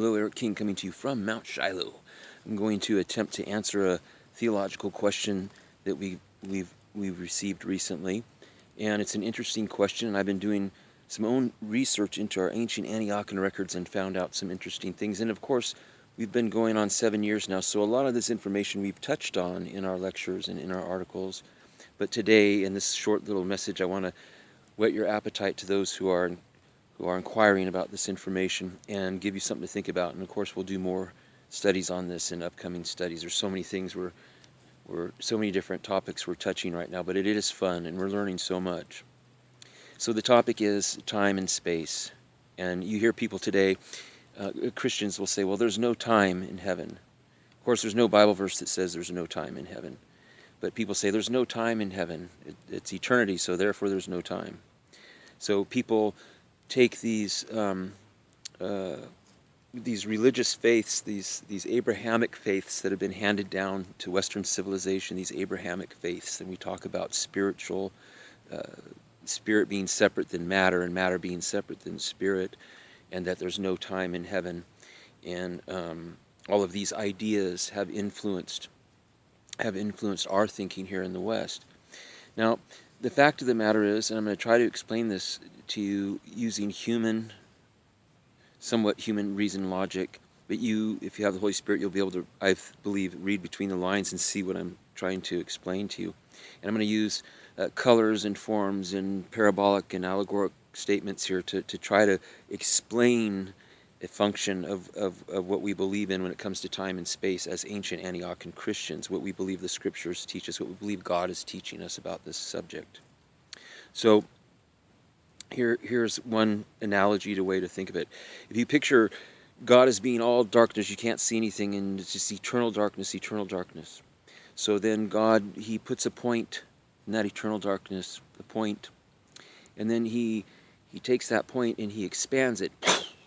Hello, Eric King coming to you from Mount Shiloh. I'm going to attempt to answer a theological question that we've received recently, and it's an interesting question. And I've been doing some own research into our ancient Antiochian records and found out some interesting things. And of course, we've been going on 7 years now, so a lot of this information we've touched on in our lectures and in our articles. But today, in this short little message, I want to whet your appetite to those who are inquiring about this information and give you something to think about. And of course, we'll do more studies on this in upcoming studies. There's so many things so many different topics we're touching right now, but it is fun and we're learning so much. So the topic is time and space. And you hear people today, Christians will say, well, there's no time in heaven. Of course, there's no Bible verse that says there's no time in heaven. But people say there's no time in heaven. It's eternity, so therefore there's no time. So people take these religious faiths, these Abrahamic faiths that have been handed down to Western civilization, these Abrahamic faiths, and we talk about spirit being separate than matter, and matter being separate than spirit, and that there's no time in heaven, and all of these ideas have influenced our thinking here in the West. Now, the fact of the matter is, and I'm going to try to explain this to you using somewhat human reason logic, but if you have the Holy Spirit, you'll be able to, I believe, read between the lines and see what I'm trying to explain to you. And I'm going to use colors and forms and parabolic and allegoric statements here to try to explain a function of what we believe in when it comes to time and space as ancient Antiochian Christians, what we believe the Scriptures teach us, what we believe God is teaching us about this subject. So here's one analogy to way to think of it. If you picture God as being all darkness, you can't see anything, and it's just eternal darkness, eternal darkness. So then God, He puts a point in that eternal darkness, a point, and then He takes that point and He expands it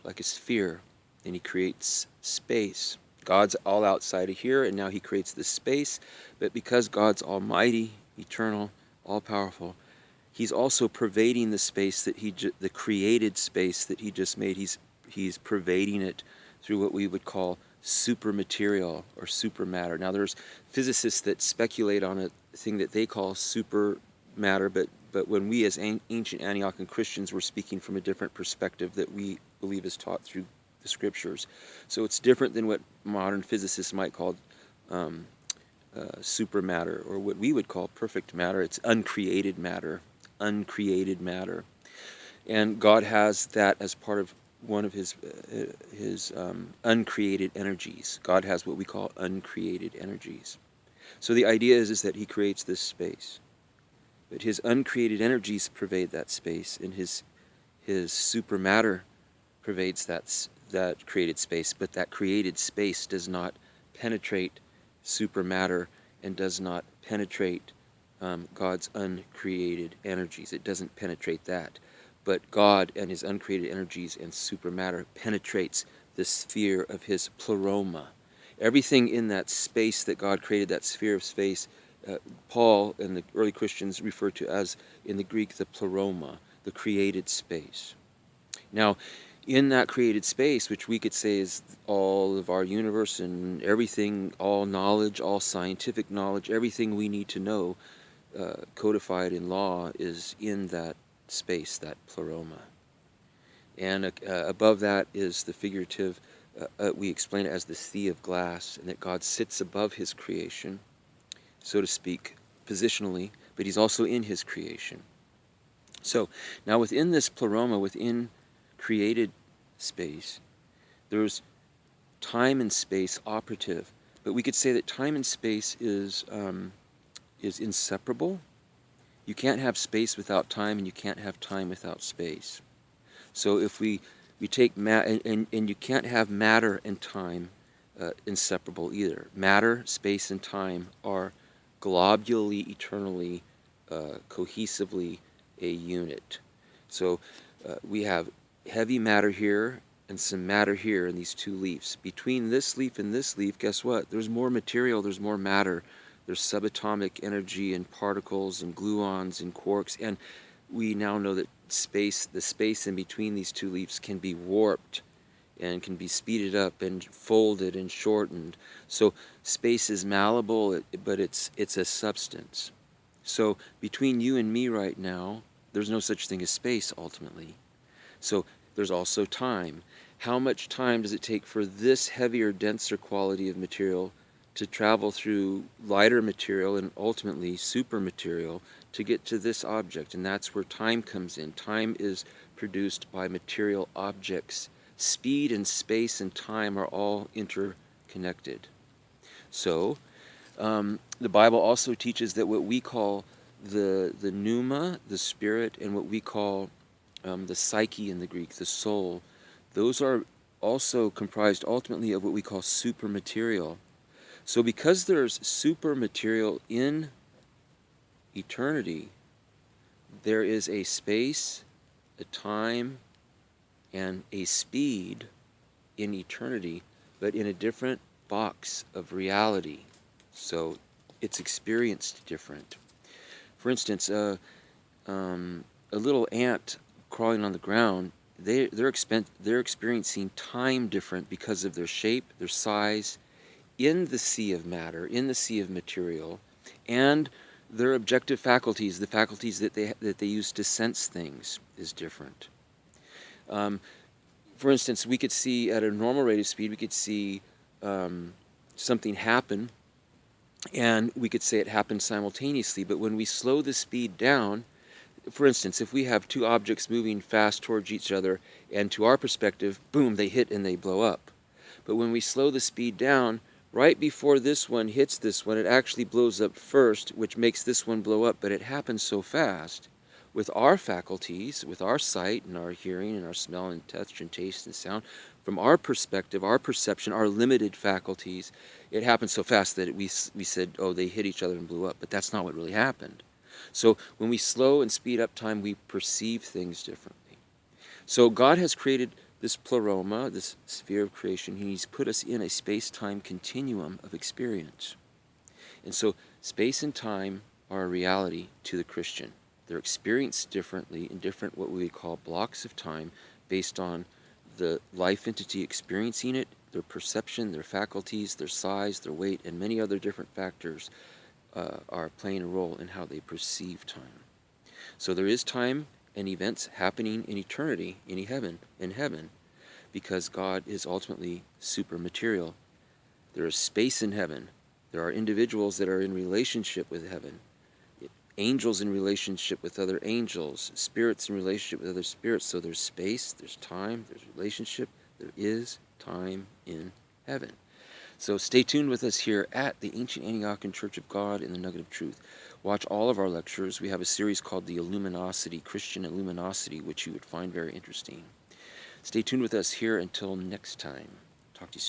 like a sphere, and He creates space. God's all outside of here, and now He creates this space, but because God's almighty, eternal, all-powerful, He's also pervading the space that the created space that He just made. He's pervading it through what we would call supermaterial or supermatter. Now, there's physicists that speculate on a thing that they call supermatter, but when we as ancient Antiochian Christians, we're speaking from a different perspective that we believe is taught through the Scriptures. So it's different than what modern physicists might call supermatter, or what we would call perfect matter. It's uncreated matter. And God has that as part of one of His uncreated energies. God has what we call uncreated energies. So the idea is that He creates this space, but His uncreated energies pervade that space, and His supermatter pervades that created space, but that created space does not penetrate supermatter and does not penetrate God's uncreated energies. It doesn't penetrate that. But God and His uncreated energies and supermatter penetrates the sphere of His pleroma. Everything in that space that God created, that sphere of space, Paul and the early Christians refer to as, in the Greek, the pleroma, the created space. Now, in that created space, which we could say is all of our universe and everything, all knowledge, all scientific knowledge, everything we need to know, codified in law, is in that space, that pleroma. And above that is the figurative, we explain it as the sea of glass, and that God sits above His creation, so to speak, positionally, but He's also in His creation. So, now within this pleroma, within created space, there's time and space operative, but we could say that time and space is inseparable. You can't have space without time, and you can't have time without space. So if we take and you can't have matter and time inseparable either. Matter, space, and time are globally, eternally, cohesively a unit. So we have heavy matter here and some matter here in these two leaves. Between this leaf and this leaf, guess what? There's more material, there's more matter. There's subatomic energy and particles and gluons and quarks, and we now know that the space in between these two leaves can be warped and can be speeded up and folded and shortened. So space is malleable, but it's a substance. So between you and me right now, there's no such thing as space ultimately. So there's also time. How much time does it take for this heavier, denser quality of material to travel through lighter material and ultimately super material to get to this object? And that's where time comes in. Time is produced by material objects. Speed and space and time are all interconnected. So the Bible also teaches that what we call the pneuma, the spirit, and what we call the psyche in the Greek, the soul, those are also comprised ultimately of what we call supermaterial. So because there's supermaterial in eternity, there is a space, a time, and a speed in eternity, but in a different box of reality. So it's experienced different. For instance, a little ant crawling on the ground, they're experiencing time different because of their shape, their size, in the sea of matter, in the sea of material, and their objective faculties, the faculties that they use to sense things, is different. For instance, we could see at a normal rate of speed, we could see something happen, and we could say it happened simultaneously. But when we slow the speed down, for instance, if we have two objects moving fast towards each other, and to our perspective, boom, they hit and they blow up. But when we slow the speed down, right before this one hits this one, it actually blows up first, which makes this one blow up, but it happens so fast. With our faculties, with our sight and our hearing and our smell and touch and taste and sound, from our perspective, our perception, our limited faculties, it happened so fast that we said, oh, they hit each other and blew up. But that's not what really happened. So when we slow and speed up time, we perceive things differently. So God has created this pleroma, this sphere of creation. He's put us in a space-time continuum of experience. And so space and time are a reality to the Christian. They're experienced differently in different what we call blocks of time based on the life entity experiencing it, their perception, their faculties, their size, their weight, and many other different factors are playing a role in how they perceive time. So there is time and events happening in eternity, in heaven, because God is ultimately supermaterial. There is space in heaven. There are individuals that are in relationship with heaven. Angels in relationship with other angels, spirits in relationship with other spirits. So there's space, there's time, there's relationship, there is time in heaven. So stay tuned with us here at the Ancient Antiochian Church of God in the Nugget of Truth. Watch all of our lectures. We have a series called The Illuminosity, Christian Illuminosity, which you would find very interesting. Stay tuned with us here until next time. Talk to you soon.